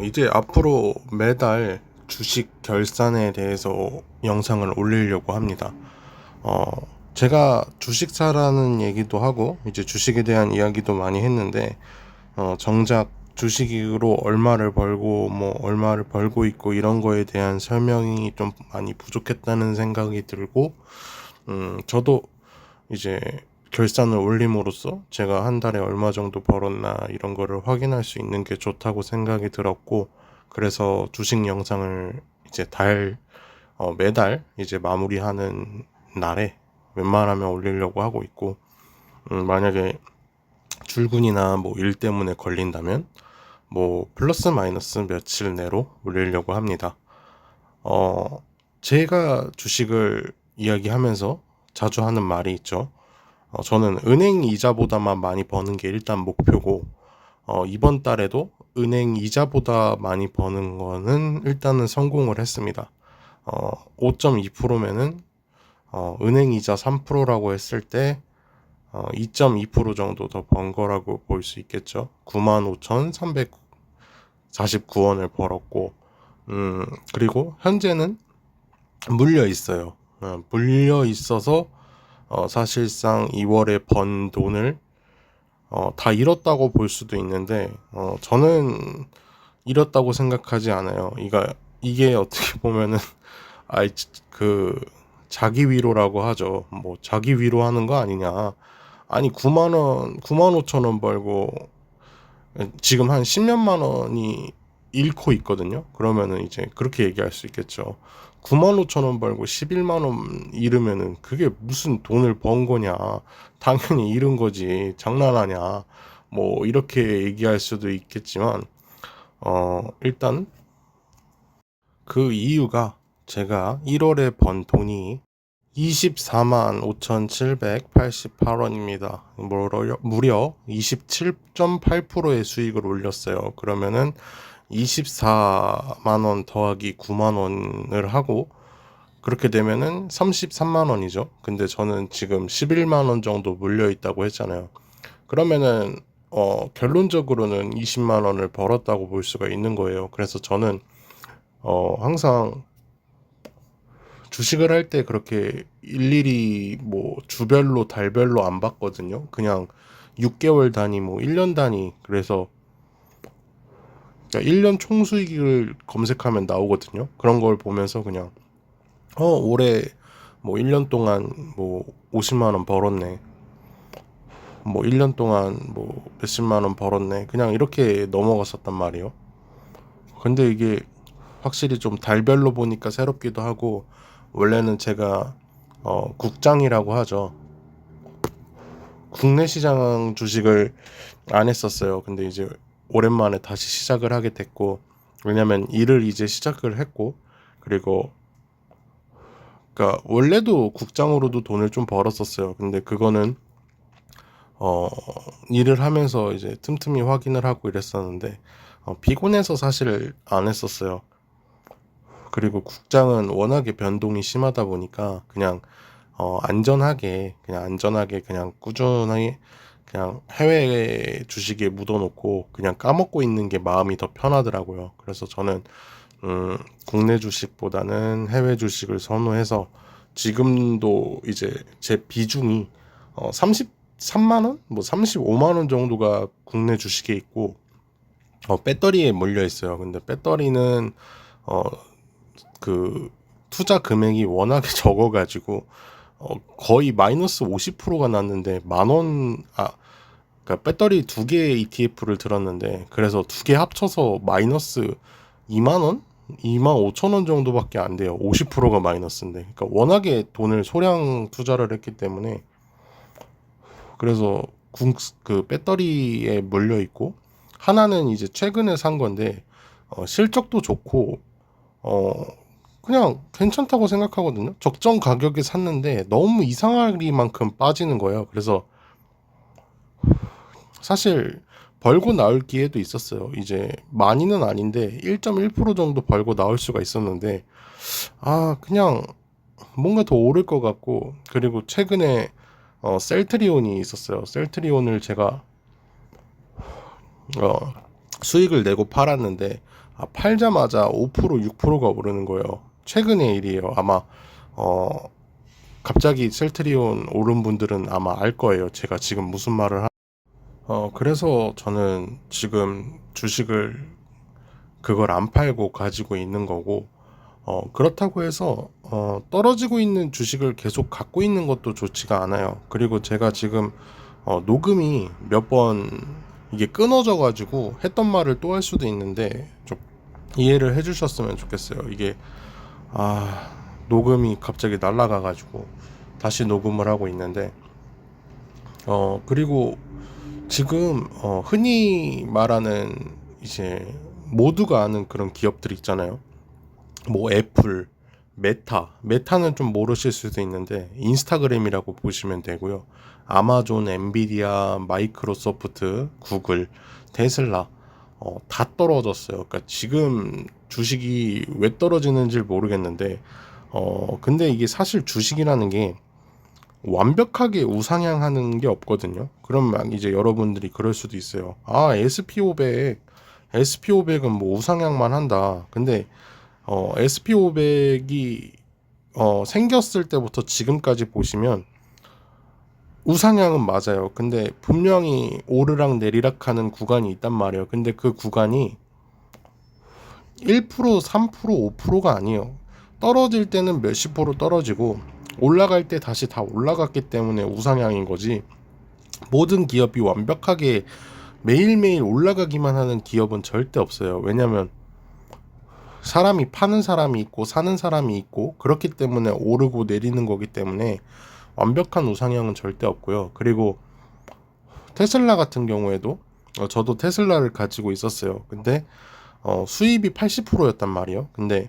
이제 앞으로 매달 주식 결산에 대해서 영상을 올리려고 합니다. 어, 제가 주식사라는 얘기도 하고, 이제 주식에 대한 이야기도 많이 했는데, 정작 주식으로 얼마를 벌고, 뭐, 얼마를 벌고 있고, 이런 거에 대한 설명이 좀 많이 부족했다는 생각이 들고, 저도 이제 결산을 올림으로써 제가 한 달에 얼마 정도 벌었나 이런 거를 확인할 수 있는 게 좋다고 생각이 들었고, 그래서 주식 영상을 이제 매달 이제 마무리하는 날에 웬만하면 올리려고 하고 있고, 만약에 출근이나 뭐 일 때문에 걸린다면 뭐 플러스 마이너스 며칠 내로 올리려고 합니다. 어, 제가 주식을 이야기하면서 자주 하는 말이 있죠. 저는 은행 이자보다만 많이 버는 게 일단 목표고, 이번 달에도 은행 이자보다 많이 버는 거는 일단은 성공을 했습니다. 5.2%면은 은행 이자 3%라고 했을 때 2.2% 정도 더 번 거라고 볼 수 있겠죠. 95,349원을 벌었고, 그리고 현재는 물려 있어요. 물려 있어서 사실상 2월에 번 돈을 다 잃었다고 볼 수도 있는데, 저는 잃었다고 생각하지 않아요. 이게 어떻게 보면은 아이 그 자기 위로라고 하죠. 뭐 자기 위로하는 거 아니냐. 아니 9만 원, 9만 5천 원 벌고 지금 한 10몇만 원이 잃고 있거든요. 그러면은 이제 그렇게 얘기할 수 있겠죠. 9만 5천 원 벌고 11만 원 잃으면은 그게 무슨 돈을 번 거냐. 당연히 잃은 거지. 장난하냐. 뭐 이렇게 얘기할 수도 있겠지만 일단 그 이유가 제가 1월에 번 돈이 24만 5,788원입니다. 무려 27.8%의 수익을 올렸어요. 그러면은 24만 원 더하기 9만 원을 하고, 그렇게 되면은 33만 원이죠. 근데 저는 지금 11만 원 정도 물려 있다고 했잖아요. 그러면은 결론적으로는 20만 원을 벌었다고 볼 수가 있는 거예요. 그래서 저는 항상 주식을 할 때 그렇게 일일이 뭐 주별로 달별로 안 봤거든요. 그냥 6개월 단위, 뭐 1년 단위. 그래서 그러니까 1년 총수익을 검색하면 나오거든요. 그런 걸 보면서 그냥 올해 뭐 1년 동안 뭐 50만 원 벌었네. 뭐 1년 동안 뭐 몇십만 원 벌었네. 그냥 이렇게 넘어갔었단 말이에요. 근데 이게 확실히 좀 달별로 보니까 새롭기도 하고, 원래는 제가 국장이라고 하죠. 국내 시장 주식을 안 했었어요. 근데 이제 오랜만에 다시 시작을 하게 됐고, 왜냐면 일을 이제 시작을 했고, 그리고 그러니까 원래도 국장으로도 돈을 좀 벌었었어요. 근데 그거는 어 일을 하면서 이제 틈틈이 확인을 하고 이랬었는데, 피곤해서 사실 안 했었어요. 그리고 국장은 워낙에 변동이 심하다 보니까 그냥 안전하게 그냥 꾸준하게 그냥 해외 주식에 묻어놓고 그냥 까먹고 있는 게 마음이 더 편하더라고요. 그래서 저는 국내 주식보다는 해외 주식을 선호해서 지금도 이제 제 비중이 33만 원, 뭐 35만 원 정도가 국내 주식에 있고, 배터리에 몰려 있어요. 근데 배터리는 어, 그 투자 금액이 워낙에 적어가지고 거의 마이너스 50%가 났는데 그러니까 배터리 두 개의 ETF를 들었는데, 그래서 두 개 합쳐서 마이너스 2만 원? 2만 5천 원 정도밖에 안 돼요. 50%가 마이너스인데. 그러니까 워낙에 돈을 소량 투자를 했기 때문에, 그래서 그 배터리에 물려 있고, 하나는 이제 최근에 산 건데 실적도 좋고 어 그냥 괜찮다고 생각하거든요. 적정 가격에 샀는데 너무 이상하리만큼 빠지는 거예요. 그래서 사실 벌고 나올 기회도 있었어요. 이제 많이는 아닌데 1.1% 정도 벌고 나올 수가 있었는데, 그냥 뭔가 더 오를 것 같고, 그리고 최근에 셀트리온이 있었어요. 셀트리온을 제가 어 수익을 내고 팔았는데 팔자마자 5% 6%가 오르는 거예요. 최근의 일이에요. 아마 어 갑자기 셀트리온 오른 분들은 아마 알 거예요. 제가 지금 무슨 말을 그래서 저는 지금 주식을 그걸 안 팔고 가지고 있는 거고, 그렇다고 해서 떨어지고 있는 주식을 계속 갖고 있는 것도 좋지가 않아요. 그리고 제가 지금 녹음이 몇 번 이게 끊어져 가지고 했던 말을 또 할 수도 있는데 좀 이해를 해주셨으면 좋겠어요. 이게 아 녹음이 갑자기 날아가 가지고 다시 녹음을 하고 있는데, 그리고 지금 흔히 말하는 이제 모두가 아는 그런 기업들 있잖아요. 뭐 애플, 메타는 좀 모르실 수도 있는데 인스타그램이라고 보시면 되고요. 아마존, 엔비디아, 마이크로소프트, 구글, 테슬라 다 떨어졌어요. 그러니까 지금 주식이 왜 떨어지는지 모르겠는데 근데 이게 사실 주식이라는 게 완벽하게 우상향하는 게 없거든요. 그럼 막 이제 여러분들이 그럴 수도 있어요. SP500은 뭐 우상향만 한다. 근데 SP500이 생겼을 때부터 지금까지 보시면 우상향은 맞아요. 근데 분명히 오르락 내리락 하는 구간이 있단 말이에요. 근데 그 구간이 1%, 3%, 5%가 아니에요. 떨어질 때는 몇십 프로 떨어지고 올라갈 때 다시 다 올라갔기 때문에 우상향인 거지. 모든 기업이 완벽하게 매일매일 올라가기만 하는 기업은 절대 없어요. 왜냐면 사람이 파는 사람이 있고 사는 사람이 있고 그렇기 때문에 오르고 내리는 거기 때문에 완벽한 우상향은 절대 없고요. 그리고 테슬라 같은 경우에도 저도 테슬라를 가지고 있었어요. 근데 수입이 80%였단 말이에요. 근데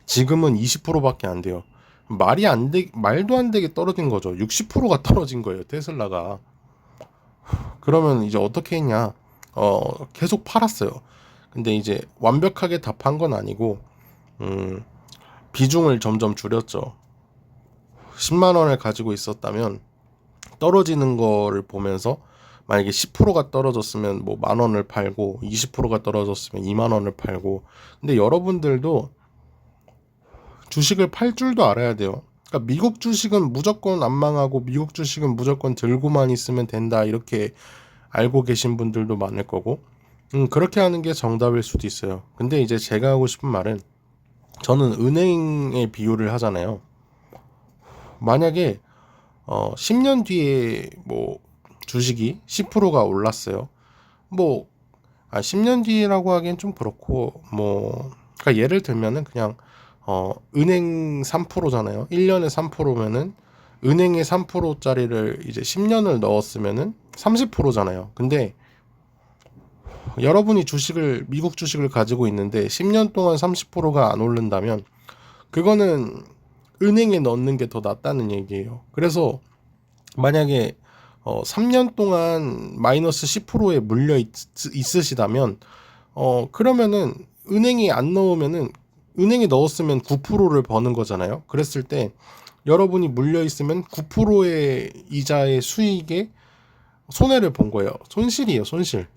지금은 20%밖에 안 돼요. 말도 안 되게 떨어진 거죠. 60%가 떨어진 거예요, 테슬라가. 그러면 이제 어떻게 했냐? 계속 팔았어요. 근데 이제 완벽하게 다 판 건 아니고, 비중을 점점 줄였죠. 10만 원을 가지고 있었다면 떨어지는 거를 보면서 만약에 10%가 떨어졌으면 뭐 만 원을 팔고 20%가 떨어졌으면 2만 원을 팔고. 근데 여러분들도 주식을 팔 줄도 알아야 돼요. 그러니까 미국 주식은 무조건 안 망하고 미국 주식은 무조건 들고만 있으면 된다 이렇게 알고 계신 분들도 많을 거고, 그렇게 하는 게 정답일 수도 있어요. 근데 이제 제가 하고 싶은 말은, 저는 은행의 비유를 하잖아요. 만약에 10년 뒤에 뭐 주식이 10%가 올랐어요. 뭐 10년 뒤라고 하기엔 좀 그렇고, 뭐 그러니까 예를 들면은 그냥 은행 3%잖아요. 1년에 3%면은 은행에 3%짜리를 이제 10년을 넣었으면은 30%잖아요. 근데 여러분이 미국 주식을 가지고 있는데 10년 동안 30%가 안 오른다면 그거는 은행에 넣는 게 더 낫다는 얘기예요. 그래서 만약에 3년 동안 마이너스 10%에 물려 있으시다면 그러면은 은행이 안 넣으면은 은행에 넣었으면 9%를 버는 거잖아요. 그랬을 때 여러분이 물려 있으면 9%의 이자의 수익에 손해를 본 거예요. 손실이에요, 손실.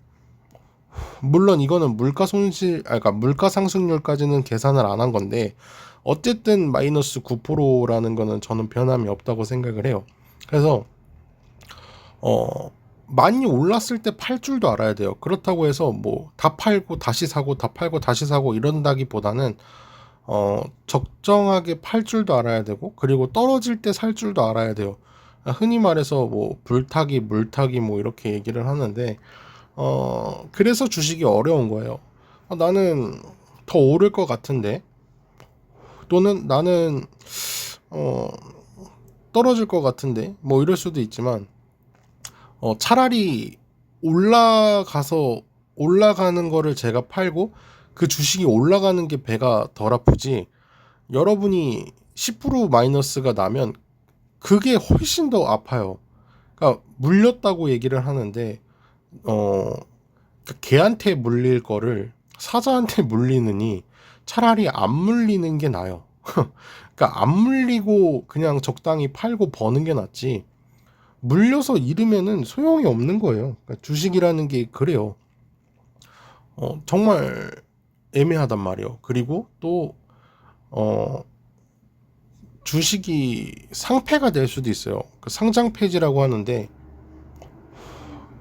물론 이거는 그러니까 물가 상승률까지는 계산을 안 한 건데 어쨌든 마이너스 9%라는 거는 저는 변함이 없다고 생각을 해요. 그래서 많이 올랐을 때 팔 줄도 알아야 돼요. 그렇다고 해서 뭐 다 팔고 다시 사고 다 팔고 다시 사고 이런다기보다는 적정하게 팔 줄도 알아야 되고, 그리고 떨어질 때 살 줄도 알아야 돼요. 흔히 말해서 뭐 불타기 물타기 뭐 이렇게 얘기를 하는데 그래서 주식이 어려운 거예요. 나는 더 오를 것 같은데, 또는 나는 어, 떨어질 것 같은데, 뭐 이럴 수도 있지만 차라리 올라가는 거를 제가 팔고 그 주식이 올라가는 게 배가 덜 아프지, 여러분이 10% 마이너스가 나면 그게 훨씬 더 아파요. 그러니까 물렸다고 얘기를 하는데 그러니까 개한테 물릴 거를 사자한테 물리느니 차라리 안 물리는 게 나아요. 그러니까 안 물리고 그냥 적당히 팔고 버는 게 낫지, 물려서 잃으면은 소용이 없는 거예요. 그러니까 주식이라는 게 그래요. 정말 애매하단 말이에요. 그리고 또 주식이 상폐가 될 수도 있어요. 그 상장 폐지라고 하는데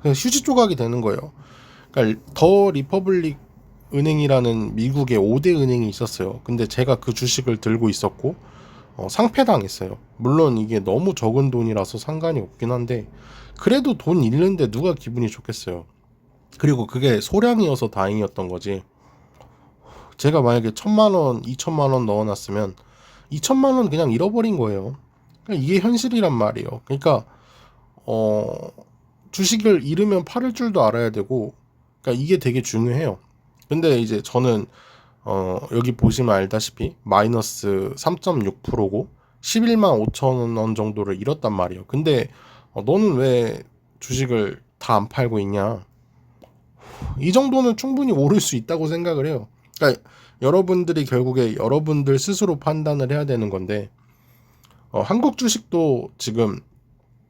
그냥 휴지 조각이 되는 거예요. 그러니까 더 리퍼블릭 은행이라는 미국의 5대 은행이 있었어요. 근데 제가 그 주식을 들고 있었고 상폐당했어요. 물론 이게 너무 적은 돈이라서 상관이 없긴 한데 그래도 돈 잃는데 누가 기분이 좋겠어요. 그리고 그게 소량이어서 다행이었던 거지. 제가 만약에 1,000만 원, 2,000만 원 넣어놨으면 2,000만 원 그냥 잃어버린 거예요. 그러니까 이게 현실이란 말이에요. 그러니까 어, 주식을 잃으면 팔을 줄도 알아야 되고, 그러니까 이게 되게 중요해요. 근데 이제 저는 여기 보시면 알다시피 마이너스 3.6%고 11만 5천 원 정도를 잃었단 말이에요. 근데 너는 왜 주식을 다 안 팔고 있냐? 이 정도는 충분히 오를 수 있다고 생각을 해요. 그러니까 여러분들이 결국에 여러분들 스스로 판단을 해야 되는 건데 한국 주식도 지금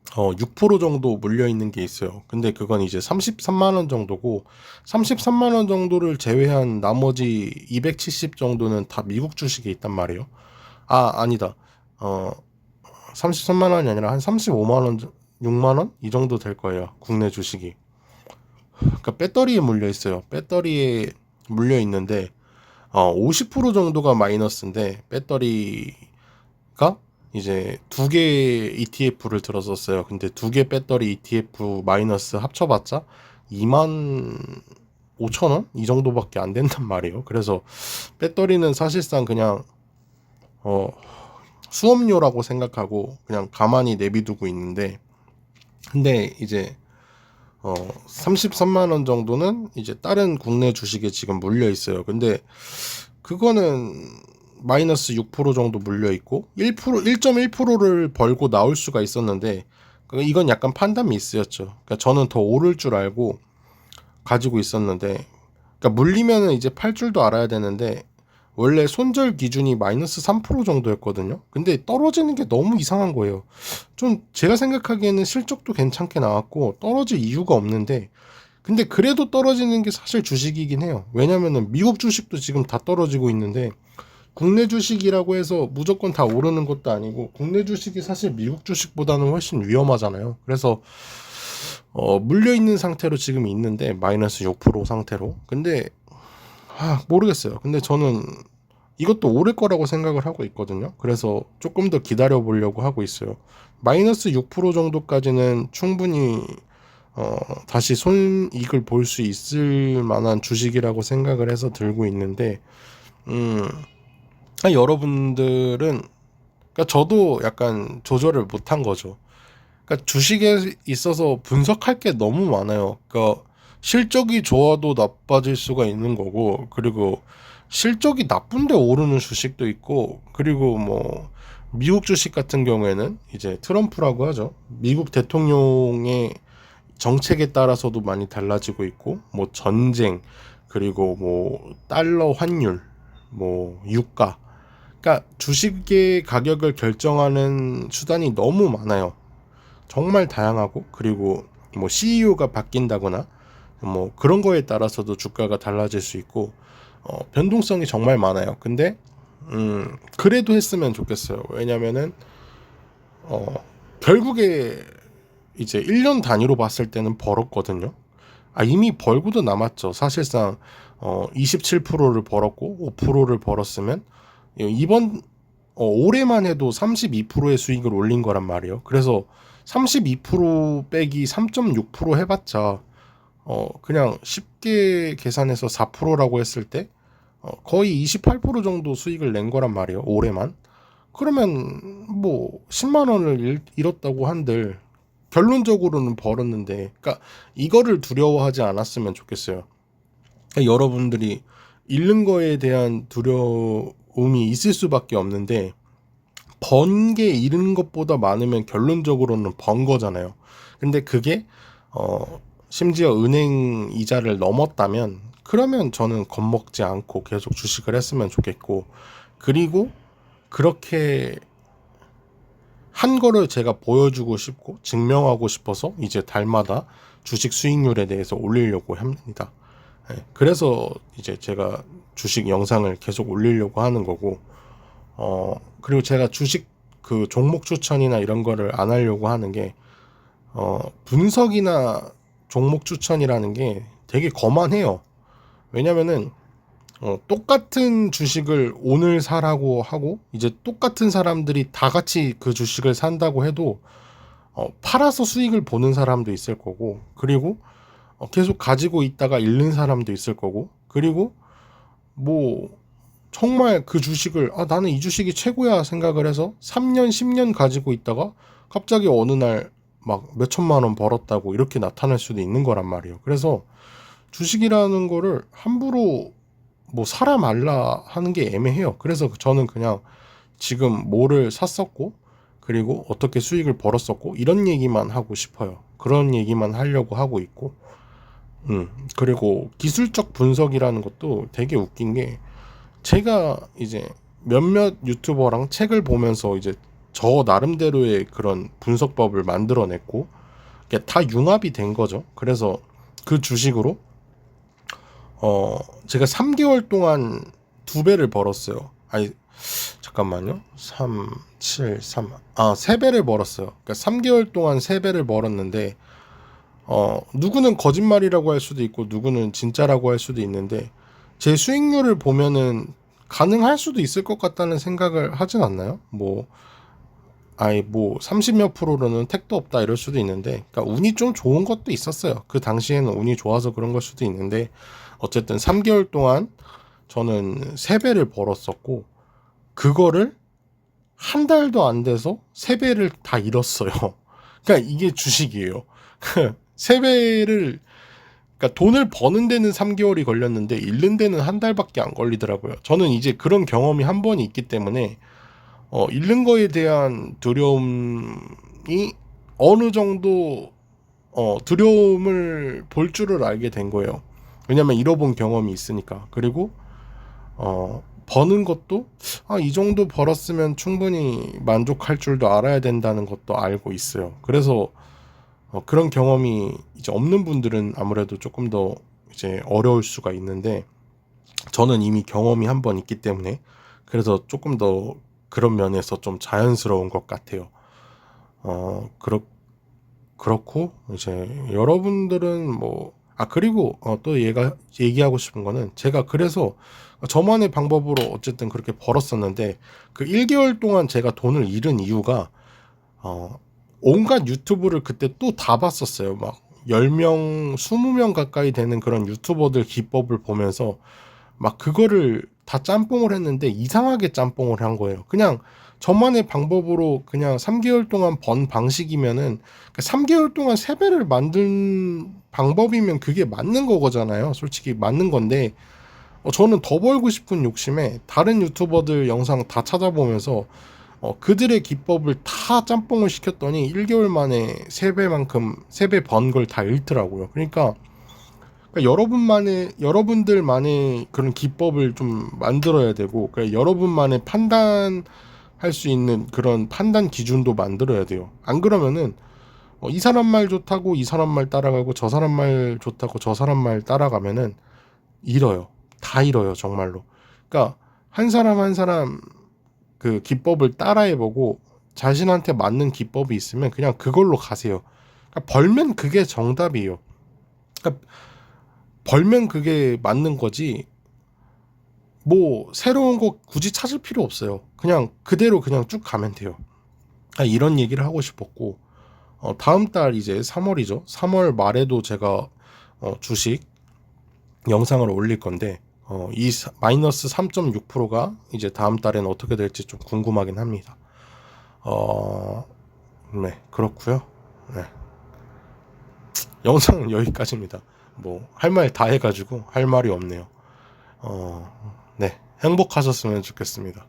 6% 정도 물려 있는 게 있어요. 근데 그건 이제 33만 원 정도고 33만 원 정도를 제외한 나머지 270 정도는 다 미국 주식에 있단 말이에요. 아니다. 33만 원이 아니라 한 35만 원, 6만 원 이 정도 될 거예요. 국내 주식이. 그러니까 배터리에 물려 있어요. 배터리에 물려 있는데 50% 정도가 마이너스인데 배터리가 이제 두 개 ETF를 들었었어요. 근데 두 개 배터리 ETF 마이너스 합쳐봤자 2만 5천 원? 이 정도밖에 안 된단 말이에요. 그래서 배터리는 사실상 그냥 수업료라고 생각하고 그냥 가만히 내비두고 있는데 근데 이제 33만 원 정도는 이제 다른 국내 주식에 지금 물려 있어요. 근데 그거는 마이너스 6% 정도 물려 있고 1.1%를 벌고 나올 수가 있었는데 이건 약간 판단 미스였죠. 그러니까 저는 더 오를 줄 알고 가지고 있었는데 그러니까 물리면은 이제 팔 줄도 알아야 되는데 원래 손절 기준이 마이너스 3% 정도였거든요. 근데 떨어지는 게 너무 이상한 거예요. 좀 제가 생각하기에는 실적도 괜찮게 나왔고 떨어질 이유가 없는데 근데 그래도 떨어지는 게 사실 주식이긴 해요. 왜냐면은 미국 주식도 지금 다 떨어지고 있는데 국내 주식이라고 해서 무조건 다 오르는 것도 아니고 국내 주식이 사실 미국 주식보다는 훨씬 위험하잖아요. 그래서 물려 있는 상태로 지금 있는데 마이너스 6% 상태로. 근데 모르겠어요. 근데 저는 이것도 오를 거라고 생각을 하고 있거든요. 그래서 조금 더 기다려 보려고 하고 있어요. 마이너스 6% 정도까지는 충분히 다시 손익을 볼 수 있을 만한 주식이라고 생각을 해서 들고 있는데 여러분들은 그러니까 저도 약간 조절을 못한 거죠. 그러니까 주식에 있어서 분석할 게 너무 많아요. 그러니까 실적이 좋아도 나빠질 수가 있는 거고, 그리고 실적이 나쁜데 오르는 주식도 있고, 그리고 뭐 미국 주식 같은 경우에는 이제 트럼프라고 하죠. 미국 대통령의 정책에 따라서도 많이 달라지고 있고, 뭐 전쟁, 그리고 뭐 달러 환율, 뭐 유가. 그러니까 주식의 가격을 결정하는 수단이 너무 많아요. 정말 다양하고 그리고 뭐 CEO가 바뀐다거나 뭐 그런 거에 따라서도 주가가 달라질 수 있고 변동성이 정말 많아요. 근데 그래도 했으면 좋겠어요. 왜냐면은 결국에 이제 1년 단위로 봤을 때는 벌었거든요. 이미 벌고도 남았죠. 사실상 27%를 벌었고 5%를 벌었으면 이번 올해만 해도 32%의 수익을 올린 거란 말이에요. 그래서 32% 빼기 3.6% 해봤자 그냥 쉽게 계산해서 4%라고 했을 때 거의 28% 정도 수익을 낸 거란 말이에요. 올해만. 그러면 뭐 10만 원을 잃었다고 한들 결론적으로는 벌었는데, 그러니까 이거를 두려워하지 않았으면 좋겠어요. 그러니까 여러분들이 잃는 거에 대한 두려움이 있을 수밖에 없는데 번 게 잃은 것보다 많으면 결론적으로는 번 거잖아요. 근데 그게 심지어 은행 이자를 넘었다면 그러면 저는 겁먹지 않고 계속 주식을 했으면 좋겠고, 그리고 그렇게 한 거를 제가 보여주고 싶고 증명하고 싶어서 이제 달마다 주식 수익률에 대해서 올리려고 합니다. 그래서 이제 제가 주식 영상을 계속 올리려고 하는 거고, 그리고 제가 주식 그 종목 추천이나 이런 거를 안 하려고 하는 게, 분석이나 종목 추천이라는 게 되게 거만해요. 왜냐면은 똑같은 주식을 오늘 사라고 하고 이제 똑같은 사람들이 다 같이 그 주식을 산다고 해도 팔아서 수익을 보는 사람도 있을 거고, 그리고 계속 가지고 있다가 잃는 사람도 있을 거고, 그리고 뭐 정말 그 주식을 나는 이 주식이 최고야 생각을 해서 3년 10년 가지고 있다가 갑자기 어느 날 막 몇천만 원 벌었다고 이렇게 나타날 수도 있는 거란 말이에요. 그래서 주식이라는 거를 함부로 뭐 사라 말라 하는 게 애매해요. 그래서 저는 그냥 지금 뭐를 샀었고, 그리고 어떻게 수익을 벌었었고, 이런 얘기만 하고 싶어요. 그런 얘기만 하려고 하고 있고, 그리고 기술적 분석이라는 것도 되게 웃긴 게, 제가 이제 몇몇 유튜버랑 책을 보면서 이제 저 나름대로의 그런 분석법을 만들어냈고, 이게 다 융합이 된 거죠. 그래서 그 주식으로 제가 3개월 동안 2배를 벌었어요. 아니, 잠깐만요. 3, 7, 3. 3배를 벌었어요. 그러니까 3개월 동안 3배를 벌었는데, 누구는 거짓말이라고 할 수도 있고, 누구는 진짜라고 할 수도 있는데, 제 수익률을 보면은 가능할 수도 있을 것 같다는 생각을 하진 않나요? 뭐 30몇 프로로는 택도 없다 이럴 수도 있는데, 그러니까 운이 좀 좋은 것도 있었어요. 그 당시에는 운이 좋아서 그런 걸 수도 있는데, 어쨌든 3개월 동안 저는 3배를 벌었었고, 그거를 한 달도 안 돼서 3배를 다 잃었어요. 그러니까 이게 주식이에요. 3배를, 그러니까 돈을 버는 데는 3개월이 걸렸는데 잃는 데는 한 달밖에 안 걸리더라고요. 저는 이제 그런 경험이 한 번이 있기 때문에 잃는 거에 대한 두려움이 어느 정도 두려움을 볼 줄을 알게 된 거예요. 왜냐면 잃어본 경험이 있으니까. 그리고 버는 것도 이 정도 벌었으면 충분히 만족할 줄도 알아야 된다는 것도 알고 있어요. 그래서 그런 경험이 이제 없는 분들은 아무래도 조금 더 이제 어려울 수가 있는데, 저는 이미 경험이 한 번 있기 때문에 그래서 조금 더 그런 면에서 좀 자연스러운 것 같아요. 그렇고 이제 여러분들은 뭐 그리고 또 얘기하고 싶은 거는, 제가 그래서 저만의 방법으로 어쨌든 그렇게 벌었었는데, 그 1개월 동안 제가 돈을 잃은 이유가 온갖 유튜브를 그때 또 다 봤었어요. 막 10명, 20명 가까이 되는 그런 유튜버들 기법을 보면서 막 그거를 다 짬뽕을 했는데 이상하게 짬뽕을 한 거예요. 그냥 저만의 방법으로 그냥 3개월 동안 번 방식이면은 3개월 동안 3배를 만든 방법이면 그게 맞는 거잖아요. 솔직히 맞는 건데, 저는 더 벌고 싶은 욕심에 다른 유튜버들 영상 다 찾아보면서 그들의 기법을 다 짬뽕을 시켰더니 1개월 만에 3배 번 걸 다 잃더라고요. 그러니까 여러분들만의 그런 기법을 좀 만들어야 되고, 그러니까 여러분만의 판단할 수 있는 그런 판단 기준도 만들어야 돼요. 안 그러면은 이 사람 말 좋다고 이 사람 말 따라가고, 저 사람 말 좋다고 저 사람 말 따라가면은 잃어요. 다 잃어요, 정말로. 그러니까 한 사람 한 사람 그 기법을 따라해보고 자신한테 맞는 기법이 있으면 그냥 그걸로 가세요. 그러니까 벌면 그게 정답이에요. 그러니까 벌면 그게 맞는 거지, 뭐 새로운 거 굳이 찾을 필요 없어요. 그냥 그대로 그냥 쭉 가면 돼요. 이런 얘기를 하고 싶었고, 다음 달 이제 3월이죠. 3월 말에도 제가 주식 영상을 올릴 건데, 이 마이너스 3.6%가 이제 다음 달에는 어떻게 될지 좀 궁금하긴 합니다. 네, 그렇고요. 네. 영상은 여기까지입니다. 뭐 할 말 다 해가지고 할 말이 없네요. 네, 행복하셨으면 좋겠습니다.